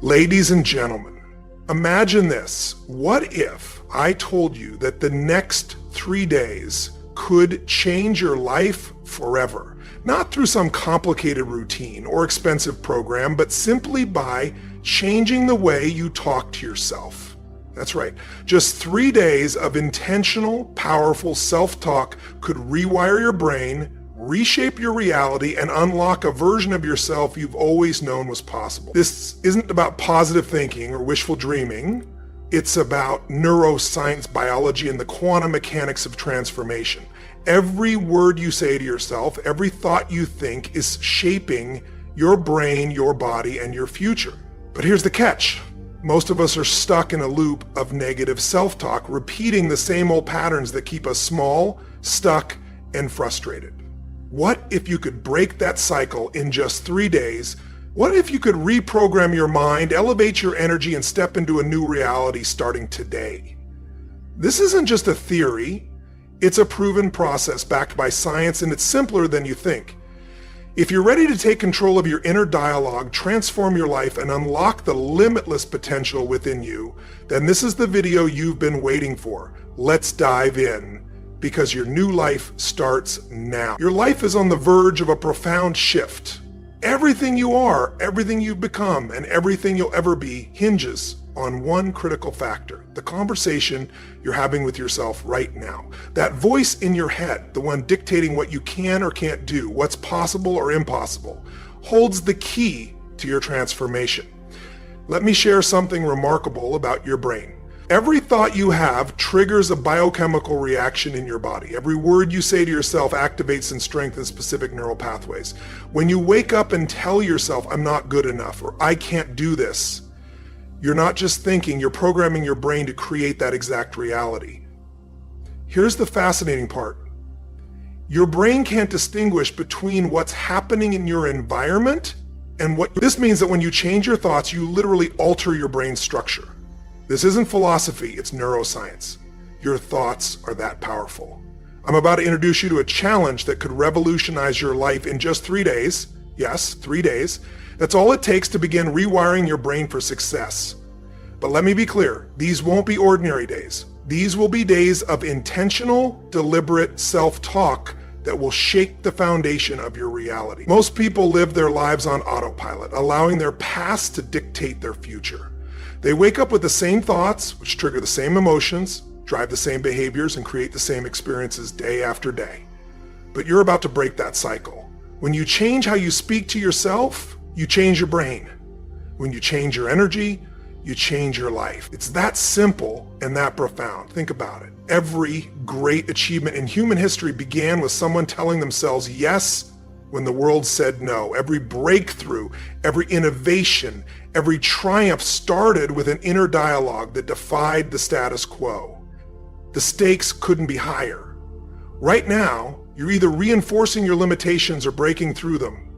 Ladies and gentlemen, imagine this. What if I told you that the next 3 days could change your life forever? Not through some complicated routine or expensive program, but simply by changing the way you talk to yourself. That's right. Just 3 days of intentional, powerful self-talk could rewire your brain, reshape your reality, and unlock a version of yourself you've always known was possible. This isn't about positive thinking or wishful dreaming. It's about neuroscience, biology, and the quantum mechanics of transformation. Every word you say to yourself, every thought you think is shaping your brain, your body, and your future. But here's the catch. Most of us are stuck in a loop of negative self-talk, repeating the same old patterns that keep us small, stuck, and frustrated. What if you could break that cycle in just 3 days? What if you could reprogram your mind, elevate your energy, and step into a new reality starting today? This isn't just a theory. It's a proven process backed by science, and it's simpler than you think. If you're ready to take control of your inner dialogue, transform your life, and unlock the limitless potential within you, then this is the video you've been waiting for. Let's dive in, because your new life starts now. Your life is on the verge of a profound shift. Everything you are, everything you've become, and everything you'll ever be hinges on one critical factor: the conversation you're having with yourself right now. That voice in your head, the one dictating what you can or can't do, what's possible or impossible, holds the key to your transformation. Let me share something remarkable about your brain. Every thought you have triggers a biochemical reaction in your body. Every word you say to yourself activates and strengthens specific neural pathways. When you wake up and tell yourself, "I'm not good enough," or "I can't do this," you're not just thinking, you're programming your brain to create that exact reality. Here's the fascinating part. Your brain can't distinguish between what's happening in your environment and what. This means that when you change your thoughts, you literally alter your brain structure. This isn't philosophy, it's neuroscience. Your thoughts are that powerful. I'm about to introduce you to a challenge that could revolutionize your life in just 3 days. Yes, 3 days. That's all it takes to begin rewiring your brain for success. But let me be clear, these won't be ordinary days. These will be days of intentional, deliberate self-talk that will shake the foundation of your reality. Most people live their lives on autopilot, allowing their past to dictate their future. They wake up with the same thoughts, which trigger the same emotions, drive the same behaviors, and create the same experiences day after day. But you're about to break that cycle. When you change how you speak to yourself, you change your brain. When you change your energy, you change your life. It's that simple and that profound. Think about it. Every great achievement in human history began with someone telling themselves yes when the world said no. Every breakthrough, every innovation, every triumph started with an inner dialogue that defied the status quo. The stakes couldn't be higher. Right now, you're either reinforcing your limitations or breaking through them.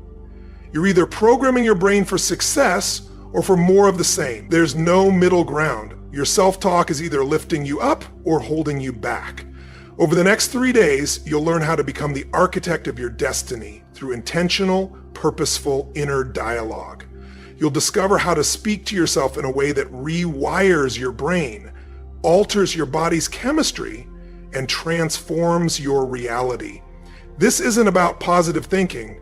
You're either programming your brain for success or for more of the same. There's no middle ground. Your self-talk is either lifting you up or holding you back. Over the next 3 days, you'll learn how to become the architect of your destiny through intentional, purposeful inner dialogue. You'll discover how to speak to yourself in a way that rewires your brain, alters your body's chemistry, and transforms your reality. This isn't about positive thinking.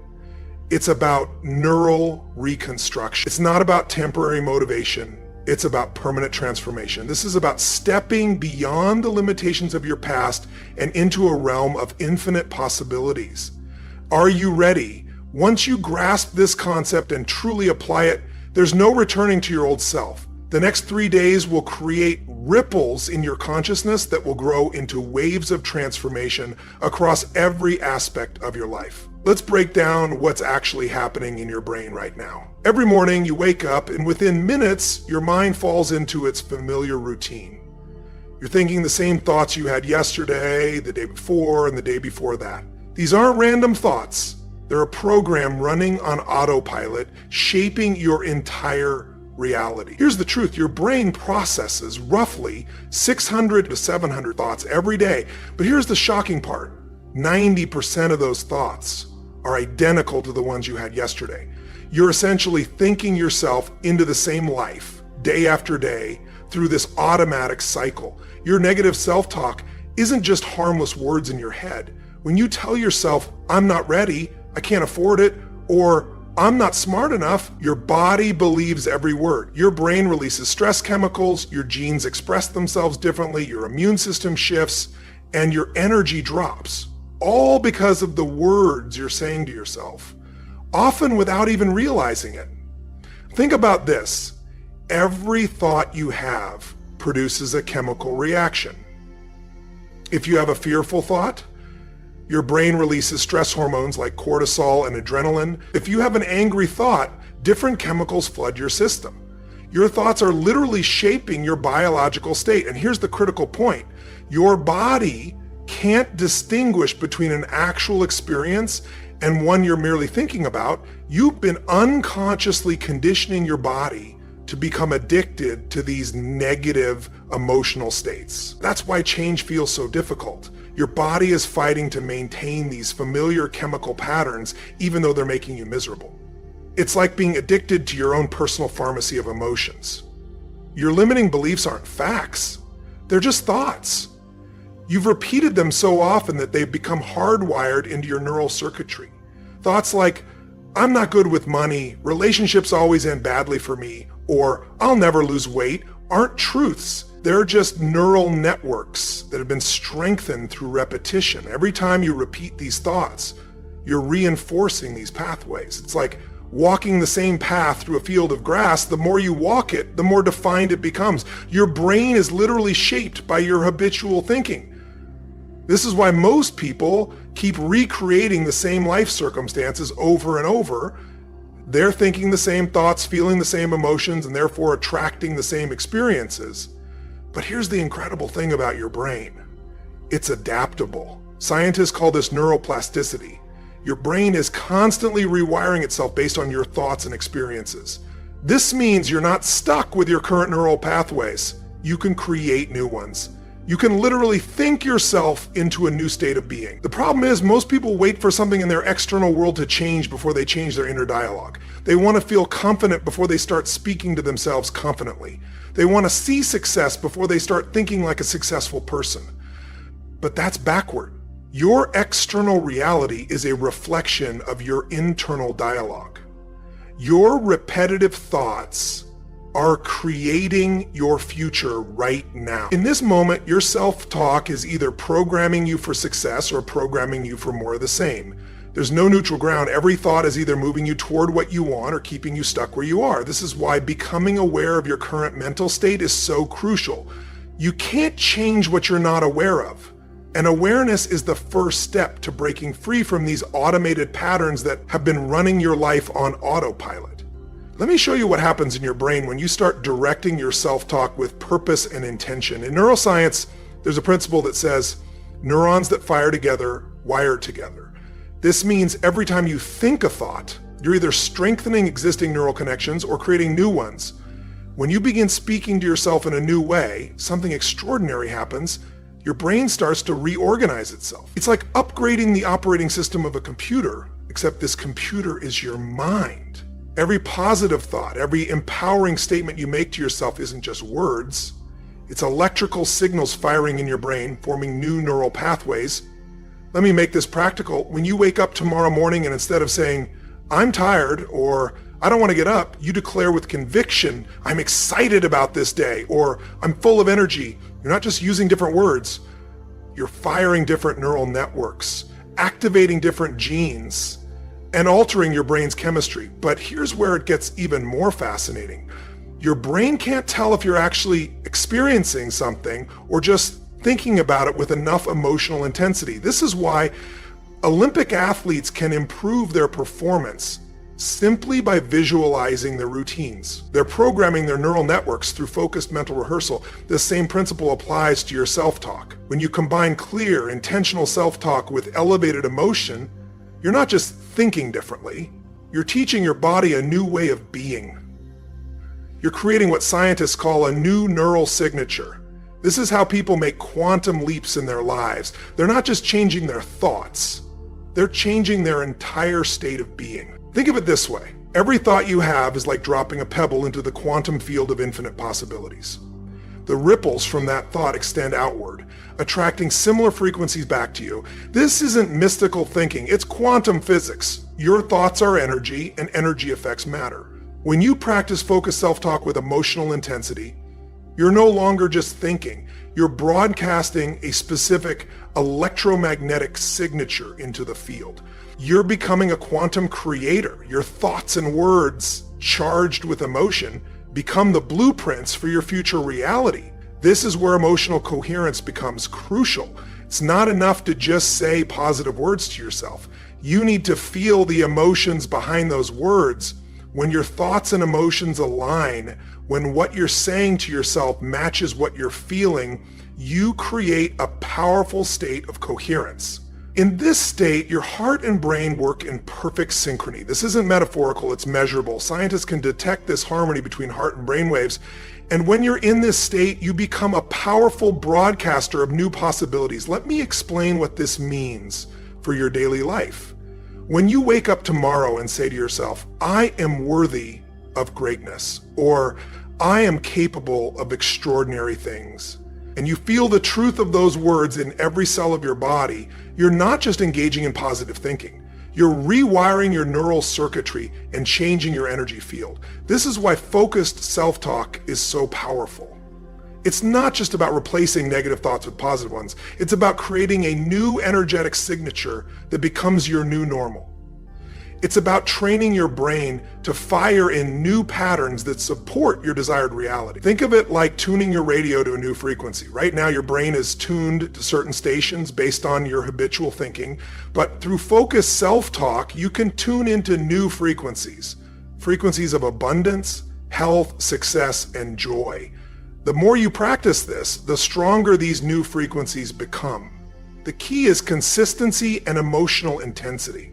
It's about neural reconstruction. It's not about temporary motivation. It's about permanent transformation. This is about stepping beyond the limitations of your past and into a realm of infinite possibilities. Are you ready? Once you grasp this concept and truly apply it, there's no returning to your old self. The next 3 days will create ripples in your consciousness that will grow into waves of transformation across every aspect of your life. Let's break down what's actually happening in your brain right now. Every morning you wake up and within minutes, your mind falls into its familiar routine. You're thinking the same thoughts you had yesterday, the day before, and the day before that. These aren't random thoughts. They're a program running on autopilot, shaping your entire reality. Here's the truth. Your brain processes roughly 600 to 700 thoughts every day. But here's the shocking part. 90% of those thoughts are identical to the ones you had yesterday. You're essentially thinking yourself into the same life day after day through this automatic cycle. Your negative self-talk isn't just harmless words in your head. When you tell yourself, I'm not ready, I can't afford it, or I'm not smart enough, your body believes every word. Your brain releases stress chemicals, your genes express themselves differently, your immune system shifts, and your energy drops. All because of the words you're saying to yourself, often without even realizing it. Think about this. Every thought you have produces a chemical reaction. If you have a fearful thought, your brain releases stress hormones like cortisol and adrenaline. If you have an angry thought, different chemicals flood your system. Your thoughts are literally shaping your biological state. And here's the critical point. Your body can't distinguish between an actual experience and one you're merely thinking about. You've been unconsciously conditioning your body to become addicted to these negative emotional states. That's why change feels so difficult. Your body is fighting to maintain these familiar chemical patterns, even though they're making you miserable. It's like being addicted to your own personal pharmacy of emotions. Your limiting beliefs aren't facts. They're just thoughts. You've repeated them so often that they've become hardwired into your neural circuitry. Thoughts like, I'm not good with money, relationships always end badly for me, or I'll never lose weight, aren't truths. They're just neural networks that have been strengthened through repetition. Every time you repeat these thoughts, you're reinforcing these pathways. It's like walking the same path through a field of grass. The more you walk it, the more defined it becomes. Your brain is literally shaped by your habitual thinking. This is why most people keep recreating the same life circumstances over and over. They're thinking the same thoughts, feeling the same emotions, and therefore attracting the same experiences. But here's the incredible thing about your brain. It's adaptable. Scientists call this neuroplasticity. Your brain is constantly rewiring itself based on your thoughts and experiences. This means you're not stuck with your current neural pathways. You can create new ones. You can literally think yourself into a new state of being. The problem is most people wait for something in their external world to change before they change their inner dialogue. They want to feel confident before they start speaking to themselves confidently. They want to see success before they start thinking like a successful person. But that's backward. Your external reality is a reflection of your internal dialogue. Your repetitive thoughts are creating your future right now. In this moment, your self-talk is either programming you for success or programming you for more of the same. There's no neutral ground. Every thought is either moving you toward what you want or keeping you stuck where you are. This is why becoming aware of your current mental state is so crucial. You can't change what you're not aware of. And awareness is the first step to breaking free from these automated patterns that have been running your life on autopilot. Let me show you what happens in your brain when you start directing your self-talk with purpose and intention. In neuroscience, there's a principle that says neurons that fire together wire together. This means every time you think a thought, you're either strengthening existing neural connections or creating new ones. When you begin speaking to yourself in a new way, something extraordinary happens. Your brain starts to reorganize itself. It's like upgrading the operating system of a computer, except this computer is your mind. Every positive thought, every empowering statement you make to yourself isn't just words. It's electrical signals firing in your brain, forming new neural pathways. Let me make this practical. When you wake up tomorrow morning and instead of saying, I'm tired, or I don't want to get up, you declare with conviction, I'm excited about this day, or I'm full of energy. You're not just using different words. You're firing different neural networks, activating different genes, and altering your brain's chemistry. But here's where it gets even more fascinating. Your brain can't tell if you're actually experiencing something or just thinking about it with enough emotional intensity. This is why Olympic athletes can improve their performance simply by visualizing their routines. They're programming their neural networks through focused mental rehearsal. This same principle applies to your self-talk. When you combine clear, intentional self-talk with elevated emotion, you're not just thinking differently, you're teaching your body a new way of being. You're creating what scientists call a new neural signature. This is how people make quantum leaps in their lives. They're not just changing their thoughts, they're changing their entire state of being. Think of it this way. Every thought you have is like dropping a pebble into the quantum field of infinite possibilities. The ripples from that thought extend outward, attracting similar frequencies back to you. This isn't mystical thinking, it's quantum physics. Your thoughts are energy, and energy affects matter. When you practice focused self-talk with emotional intensity, you're no longer just thinking, you're broadcasting a specific electromagnetic signature into the field. You're becoming a quantum creator. Your thoughts and words, charged with emotion, become the blueprints for your future reality. This is where emotional coherence becomes crucial. It's not enough to just say positive words to yourself. You need to feel the emotions behind those words. When your thoughts and emotions align, when what you're saying to yourself matches what you're feeling, you create a powerful state of coherence. In this state, your heart and brain work in perfect synchrony. This isn't metaphorical, it's measurable. Scientists can detect this harmony between heart and brain waves. And when you're in this state, you become a powerful broadcaster of new possibilities. Let me explain what this means for your daily life. When you wake up tomorrow and say to yourself, I am worthy of greatness, or I am capable of extraordinary things, and you feel the truth of those words in every cell of your body, you're not just engaging in positive thinking. You're rewiring your neural circuitry and changing your energy field. This is why focused self-talk is so powerful. It's not just about replacing negative thoughts with positive ones. It's about creating a new energetic signature that becomes your new normal. It's about training your brain to fire in new patterns that support your desired reality. Think of it like tuning your radio to a new frequency. Right now, your brain is tuned to certain stations based on your habitual thinking, but through focused self-talk, you can tune into new frequencies. Frequencies of abundance, health, success, and joy. The more you practice this, the stronger these new frequencies become. The key is consistency and emotional intensity.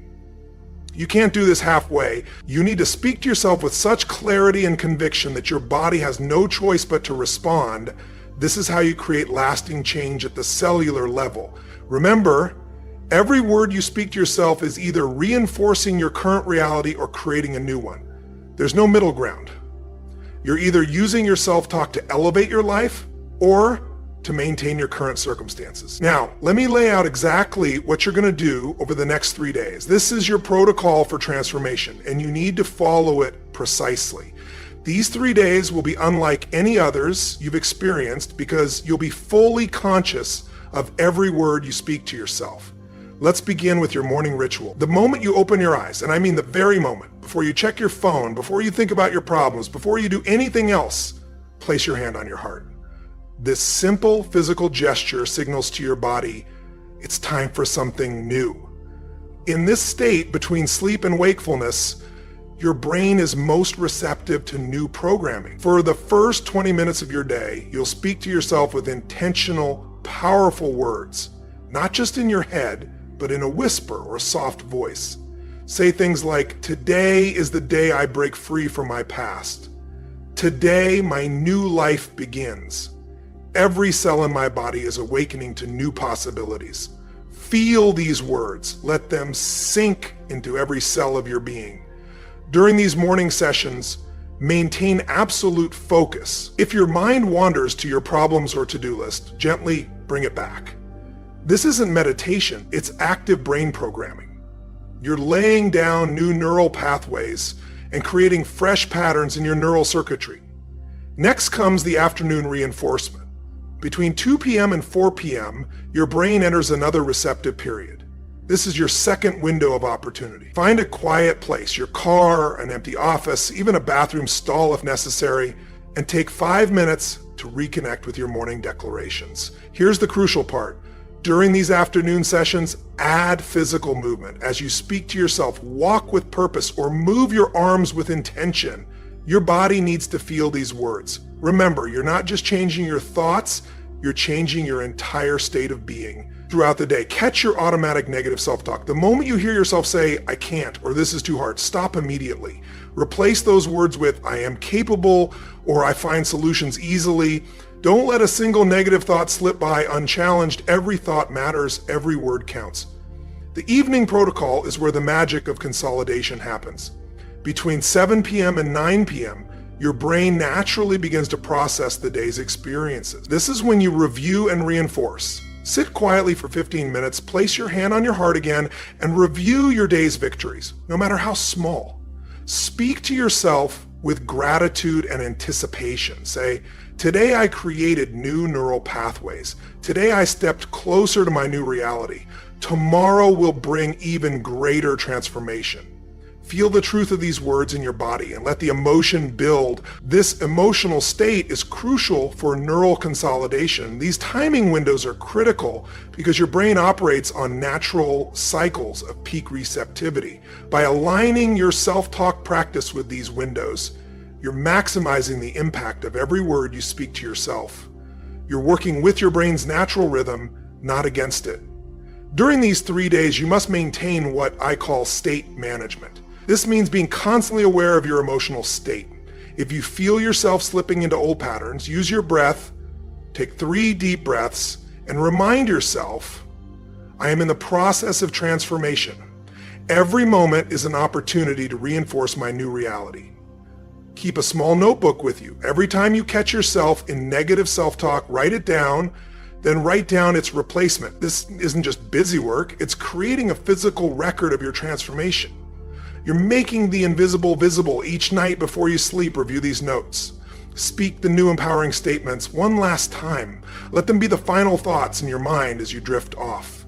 You can't do this halfway. You need to speak to yourself with such clarity and conviction that your body has no choice but to respond. This is how you create lasting change at the cellular level. Remember, every word you speak to yourself is either reinforcing your current reality or creating a new one. There's no middle ground. You're either using your self-talk to elevate your life or to maintain your current circumstances. Now, let me lay out exactly what you're going to do over the next 3 days. This is your protocol for transformation, and you need to follow it precisely. These 3 days will be unlike any others you've experienced because you'll be fully conscious of every word you speak to yourself. Let's begin with your morning ritual. The moment you open your eyes, and I mean the very moment, before you check your phone, before you think about your problems, before you do anything else, place your hand on your heart. This simple physical gesture signals to your body, it's time for something new. In this state between sleep and wakefulness, your brain is most receptive to new programming. For the first 20 minutes of your day, you'll speak to yourself with intentional, powerful words, not just in your head, but in a whisper or a soft voice. Say things like, today is the day I break free from my past. Today, my new life begins. Every cell in my body is awakening to new possibilities. Feel these words. Let them sink into every cell of your being. During these morning sessions, maintain absolute focus. If your mind wanders to your problems or to-do list, gently bring it back. This isn't meditation, it's active brain programming. You're laying down new neural pathways and creating fresh patterns in your neural circuitry. Next comes the afternoon reinforcement. Between 2 p.m. and 4 p.m., your brain enters another receptive period. This is your second window of opportunity. Find a quiet place, your car, an empty office, even a bathroom stall if necessary, and take 5 minutes to reconnect with your morning declarations. Here's the crucial part. During these afternoon sessions, add physical movement. As you speak to yourself, walk with purpose or move your arms with intention. Your body needs to feel these words. Remember, you're not just changing your thoughts, you're changing your entire state of being throughout the day. Catch your automatic negative self-talk. The moment you hear yourself say, I can't, or this is too hard, stop immediately. Replace those words with, I am capable, or I find solutions easily. Don't let a single negative thought slip by unchallenged. Every thought matters, every word counts. The evening protocol is where the magic of consolidation happens. Between 7 p.m. and 9 p.m., your brain naturally begins to process the day's experiences. This is when you review and reinforce. Sit quietly for 15 minutes, place your hand on your heart again, and review your day's victories, no matter how small. Speak to yourself with gratitude and anticipation. Say, today I created new neural pathways. Today I stepped closer to my new reality. Tomorrow will bring even greater transformation. Feel the truth of these words in your body and let the emotion build. This emotional state is crucial for neural consolidation. These timing windows are critical because your brain operates on natural cycles of peak receptivity. By aligning your self-talk practice with these windows, you're maximizing the impact of every word you speak to yourself. You're working with your brain's natural rhythm, not against it. During these 3 days, you must maintain what I call state management. This means being constantly aware of your emotional state. If you feel yourself slipping into old patterns, use your breath, take 3 deep breaths, and remind yourself, I am in the process of transformation. Every moment is an opportunity to reinforce my new reality. Keep a small notebook with you. Every time you catch yourself in negative self-talk, write it down, then write down its replacement. This isn't just busy work, it's creating a physical record of your transformation. You're making the invisible visible. Each night before you sleep, review these notes. Speak the new empowering statements one last time. Let them be the final thoughts in your mind as you drift off.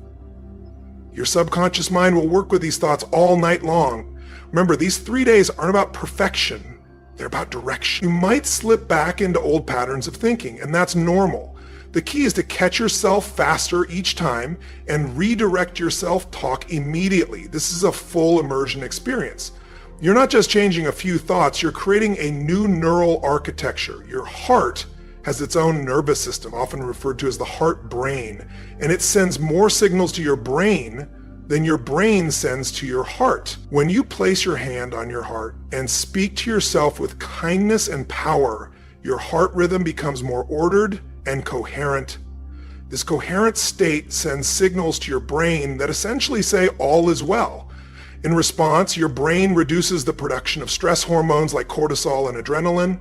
Your subconscious mind will work with these thoughts all night long. Remember, these 3 days aren't about perfection. They're about direction. You might slip back into old patterns of thinking, and that's normal. The key is to catch yourself faster each time and redirect your self-talk immediately. This is a full immersion experience. You're not just changing a few thoughts, you're creating a new neural architecture. Your heart has its own nervous system, often referred to as the heart brain, and it sends more signals to your brain than your brain sends to your heart. When you place your hand on your heart and speak to yourself with kindness and power, your heart rhythm becomes more ordered and coherent. This coherent state sends signals to your brain that essentially say all is well. In response, your brain reduces the production of stress hormones like cortisol and adrenaline.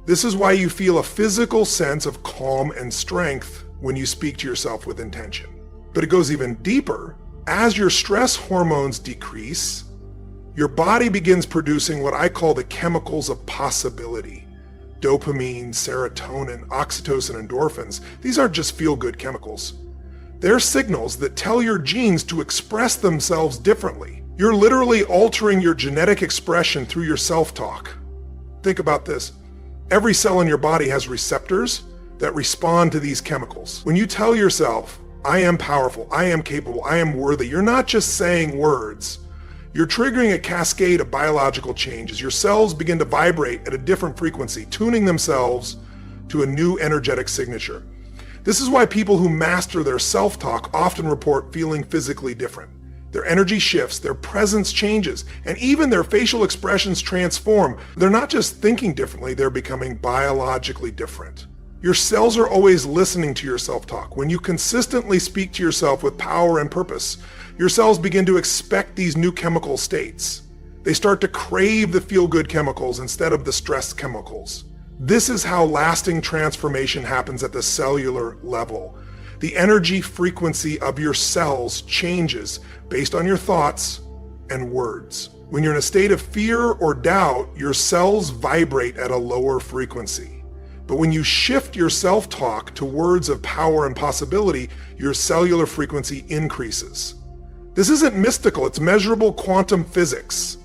This is why you feel a physical sense of calm and strength when you speak to yourself with intention. But it goes even deeper. As your stress hormones decrease, your body begins producing what I call the chemicals of possibility. Dopamine, serotonin, oxytocin, endorphins. These aren't just feel-good chemicals. They're signals that tell your genes to express themselves differently. You're literally altering your genetic expression through your self-talk. Think about this. Every cell in your body has receptors that respond to these chemicals. When you tell yourself, I am powerful, I am capable, I am worthy, you're not just saying words. You're triggering a cascade of biological changes. Your cells begin to vibrate at a different frequency, tuning themselves to a new energetic signature. This is why people who master their self-talk often report feeling physically different. Their energy shifts, their presence changes, and even their facial expressions transform. They're not just thinking differently, they're becoming biologically different. Your cells are always listening to your self-talk. When you consistently speak to yourself with power and purpose, your cells begin to expect these new chemical states. They start to crave the feel-good chemicals instead of the stress chemicals. This is how lasting transformation happens at the cellular level. The energy frequency of your cells changes based on your thoughts and words. When you're in a state of fear or doubt, your cells vibrate at a lower frequency. But when you shift your self-talk to words of power and possibility, your cellular frequency increases. This isn't mystical, it's measurable quantum physics.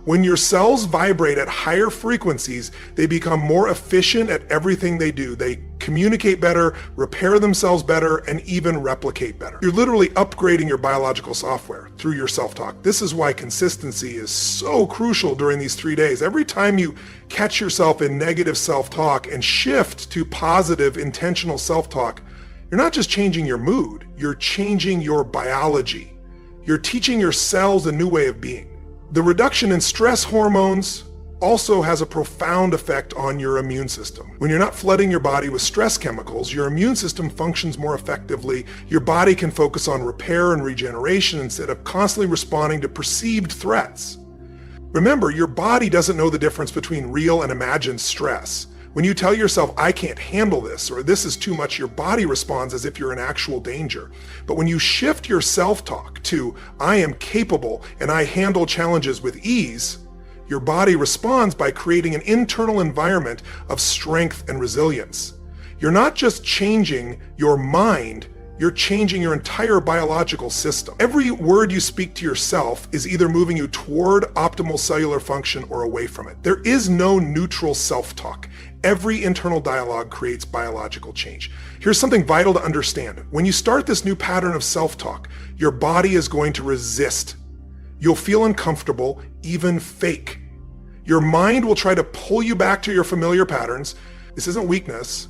When your cells vibrate at higher frequencies, they become more efficient at everything they do. They communicate better, repair themselves better, and even replicate better. You're literally upgrading your biological software through your self-talk. This is why consistency is so crucial during these 3 days. Every time you catch yourself in negative self-talk and shift to positive, intentional self-talk, you're not just changing your mood, you're changing your biology. You're teaching your cells a new way of being. The reduction in stress hormones also has a profound effect on your immune system. When you're not flooding your body with stress chemicals, your immune system functions more effectively. Your body can focus on repair and regeneration instead of constantly responding to perceived threats. Remember, your body doesn't know the difference between real and imagined stress. When you tell yourself, I can't handle this, or this is too much, your body responds as if you're in actual danger. But when you shift your self-talk to, I am capable and I handle challenges with ease, your body responds by creating an internal environment of strength and resilience. You're not just changing your mind, you're changing your entire biological system. Every word you speak to yourself is either moving you toward optimal cellular function or away from it. There is no neutral self-talk. Every internal dialogue creates biological change. Here's something vital to understand. When you start this new pattern of self-talk, your body is going to resist. You'll feel uncomfortable, even fake. Your mind will try to pull you back to your familiar patterns. This isn't weakness.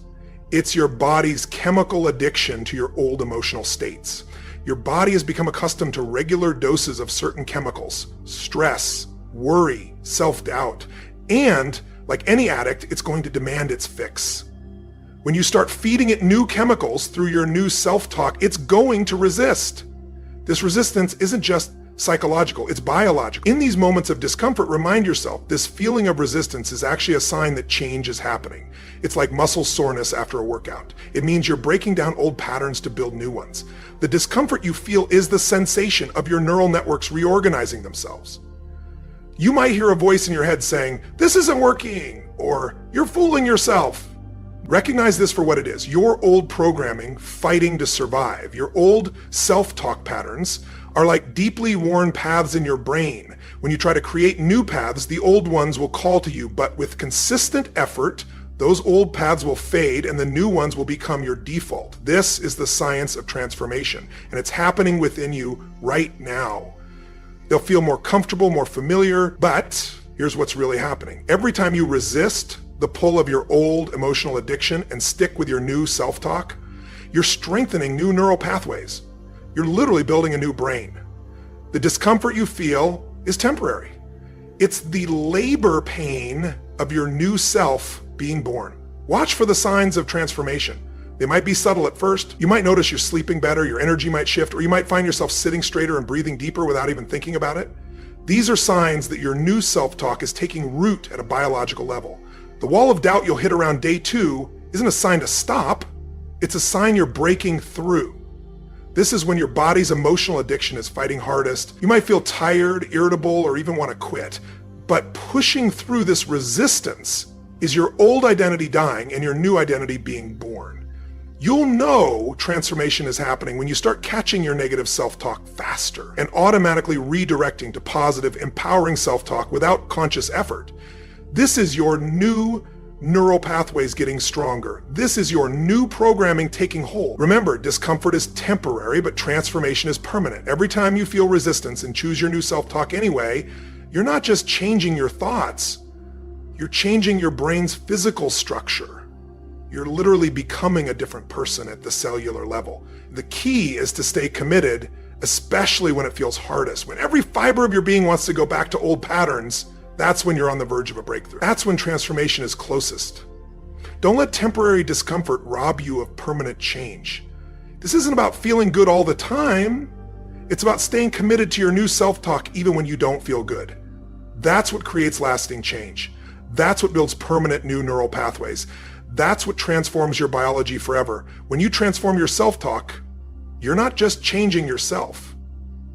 It's your body's chemical addiction to your old emotional states. Your body has become accustomed to regular doses of certain chemicals, stress, worry, self-doubt, and like any addict, it's going to demand its fix. When you start feeding it new chemicals through your new self-talk, it's going to resist. This resistance isn't just psychological, it's biological. In these moments of discomfort, remind yourself this feeling of resistance is actually a sign that change is happening. It's like muscle soreness after a workout. It means you're breaking down old patterns to build new ones. The discomfort you feel is the sensation of your neural networks reorganizing themselves. You might hear a voice in your head saying, this isn't working, or you're fooling yourself. Recognize this for what it is. Your old programming fighting to survive. Your old self-talk patterns are like deeply worn paths in your brain. When you try to create new paths, the old ones will call to you, but with consistent effort, those old paths will fade and the new ones will become your default. This is the science of transformation, and it's happening within you right now. They'll feel more comfortable, more familiar, but here's what's really happening. Every time you resist the pull of your old emotional addiction and stick with your new self-talk, you're strengthening new neural pathways. You're literally building a new brain. The discomfort you feel is temporary. It's the labor pain of your new self being born. Watch for the signs of transformation. They might be subtle at first. You might notice you're sleeping better, your energy might shift, or you might find yourself sitting straighter and breathing deeper without even thinking about it. These are signs that your new self-talk is taking root at a biological level. The wall of doubt you'll hit around day 2 isn't a sign to stop. It's a sign you're breaking through. This is when your body's emotional addiction is fighting hardest. You might feel tired, irritable, or even want to quit. But pushing through this resistance is your old identity dying and your new identity being born. You'll know transformation is happening when you start catching your negative self-talk faster and automatically redirecting to positive, empowering self-talk without conscious effort. This is your new neural pathways getting stronger. This is your new programming taking hold. Remember, discomfort is temporary, but transformation is permanent. Every time you feel resistance and choose your new self-talk anyway, you're not just changing your thoughts, you're changing your brain's physical structure. You're literally becoming a different person at the cellular level. The key is to stay committed, especially when it feels hardest. When every fiber of your being wants to go back to old patterns, that's when you're on the verge of a breakthrough. That's when transformation is closest. Don't let temporary discomfort rob you of permanent change. This isn't about feeling good all the time. It's about staying committed to your new self-talk even when you don't feel good. That's what creates lasting change. That's what builds permanent new neural pathways. That's what transforms your biology forever. When you transform your self-talk, you're not just changing yourself.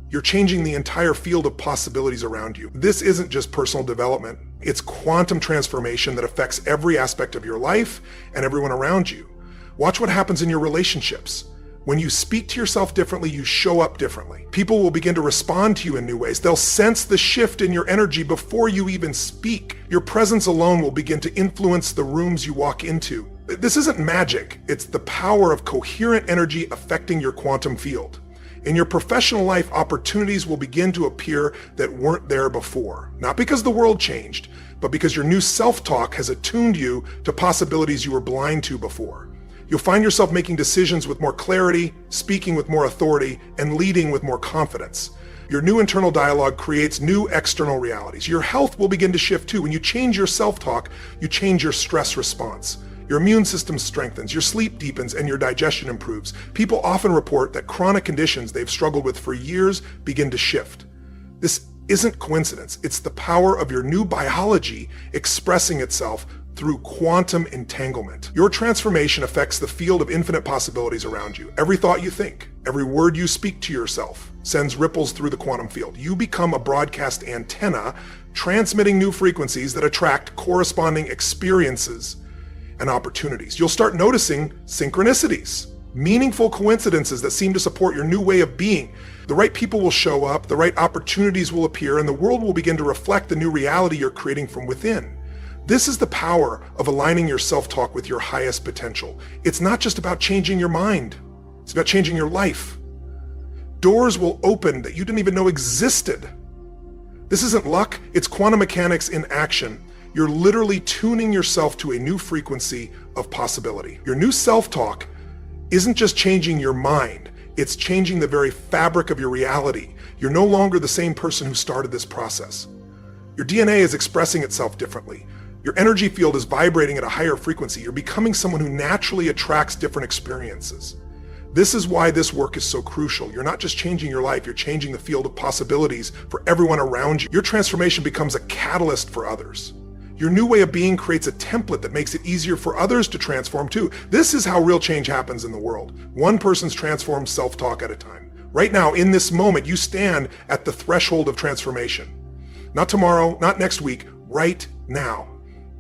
You're changing the entire field of possibilities around you. This isn't just personal development. It's quantum transformation that affects every aspect of your life and everyone around you. Watch what happens in your relationships. When you speak to yourself differently, you show up differently. People will begin to respond to you in new ways. They'll sense the shift in your energy before you even speak. Your presence alone will begin to influence the rooms you walk into. This isn't magic. It's the power of coherent energy affecting your quantum field. In your professional life, opportunities will begin to appear that weren't there before. Not because the world changed, but because your new self-talk has attuned you to possibilities you were blind to before. You'll find yourself making decisions with more clarity, speaking with more authority, and leading with more confidence. Your new internal dialogue creates new external realities. Your health will begin to shift too. When you change your self-talk, you change your stress response. Your immune system strengthens, your sleep deepens, and your digestion improves. People often report that chronic conditions they've struggled with for years begin to shift. This isn't coincidence. It's the power of your new biology expressing itself through quantum entanglement. Your transformation affects the field of infinite possibilities around you. Every thought you think, every word you speak to yourself sends ripples through the quantum field. You become a broadcast antenna transmitting new frequencies that attract corresponding experiences and opportunities. You'll start noticing synchronicities, meaningful coincidences that seem to support your new way of being. The right people will show up, the right opportunities will appear, and the world will begin to reflect the new reality you're creating from within. This is the power of aligning your self-talk with your highest potential. It's not just about changing your mind. It's about changing your life. Doors will open that you didn't even know existed. This isn't luck, it's quantum mechanics in action. You're literally tuning yourself to a new frequency of possibility. Your new self-talk isn't just changing your mind, it's changing the very fabric of your reality. You're no longer the same person who started this process. Your DNA is expressing itself differently. Your energy field is vibrating at a higher frequency. You're becoming someone who naturally attracts different experiences. This is why this work is so crucial. You're not just changing your life, you're changing the field of possibilities for everyone around you. Your transformation becomes a catalyst for others. Your new way of being creates a template that makes it easier for others to transform too. This is how real change happens in the world. One person's transformed self-talk at a time. Right now, in this moment, you stand at the threshold of transformation. Not tomorrow, not next week, right now.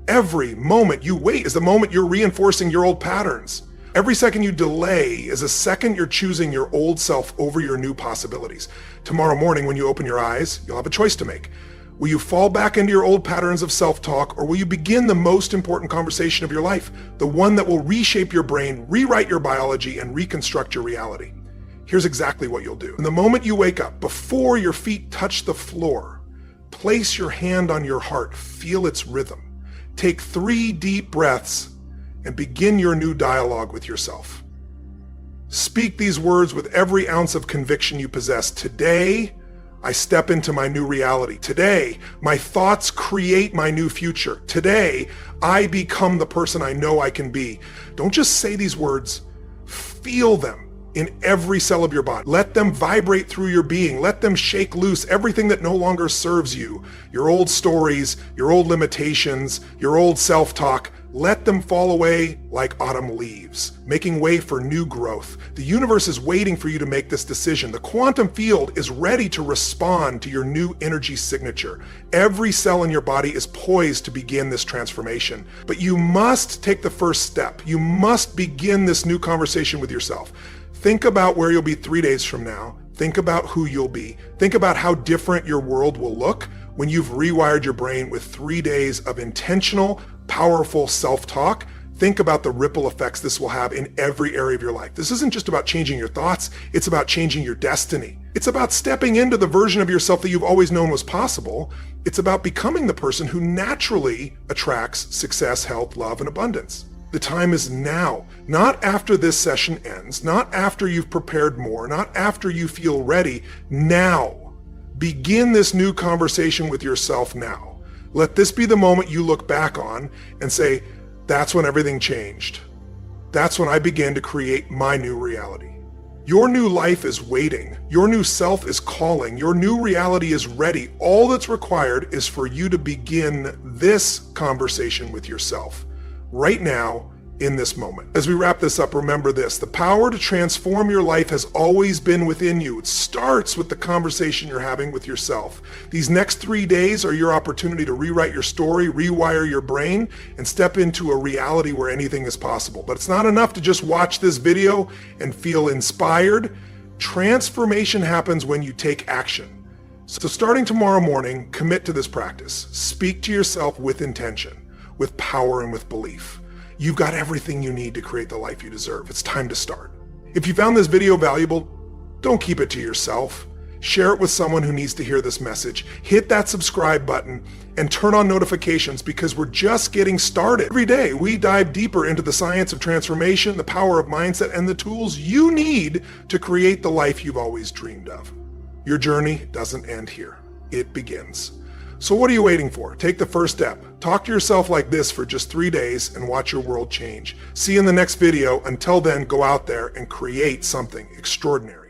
Every moment you wait is the moment you're reinforcing your old patterns. Every second you delay is a second you're choosing your old self over your new possibilities. Tomorrow morning when you open your eyes, you'll have a choice to make. Will you fall back into your old patterns of self-talk, or will you begin the most important conversation of your life, the one that will reshape your brain, rewrite your biology, and reconstruct your reality? Here's exactly what you'll do. In the moment you wake up, before your feet touch the floor, place your hand on your heart, feel its rhythm. Take 3 deep breaths and begin your new dialogue with yourself. Speak these words with every ounce of conviction you possess. Today, I step into my new reality. Today, my thoughts create my new future. Today, I become the person I know I can be. Don't just say these words, feel them in every cell of your body. Let them vibrate through your being. Let them shake loose everything that no longer serves you. Your old stories, your old limitations, your old self-talk. Let them fall away like autumn leaves, making way for new growth. The universe is waiting for you to make this decision. The quantum field is ready to respond to your new energy signature. Every cell in your body is poised to begin this transformation. But you must take the first step. You must begin this new conversation with yourself. Think about where you'll be 3 days from now. Think about who you'll be. Think about how different your world will look when you've rewired your brain with 3 days of intentional, powerful self-talk. Think about the ripple effects this will have in every area of your life. This isn't just about changing your thoughts, it's about changing your destiny. It's about stepping into the version of yourself that you've always known was possible. It's about becoming the person who naturally attracts success, health, love, and abundance. The time is now, not after this session ends, not after you've prepared more, not after you feel ready. Now. Begin this new conversation with yourself now. Let this be the moment you look back on and say, that's when everything changed. That's when I began to create my new reality. Your new life is waiting. Your new self is calling. Your new reality is ready. All that's required is for you to begin this conversation with yourself right now in this moment. As we wrap this up, remember this: the power to transform your life has always been within you. It starts with the conversation you're having with yourself. These next 3 days are your opportunity to rewrite your story, rewire your brain, and step into a reality where anything is possible. But it's not enough to just watch this video and feel inspired. Transformation happens when you take action. So starting tomorrow morning, commit to this practice. Speak to yourself with intention, with power, and with belief. You've got everything you need to create the life you deserve. It's time to start. If you found this video valuable, don't keep it to yourself. Share it with someone who needs to hear this message. Hit that subscribe button and turn on notifications, because we're just getting started. Every day, we dive deeper into the science of transformation, the power of mindset, and the tools you need to create the life you've always dreamed of. Your journey doesn't end here. It begins. So what are you waiting for? Take the first step. Talk to yourself like this for just 3 days and watch your world change. See you in the next video. Until then, go out there and create something extraordinary.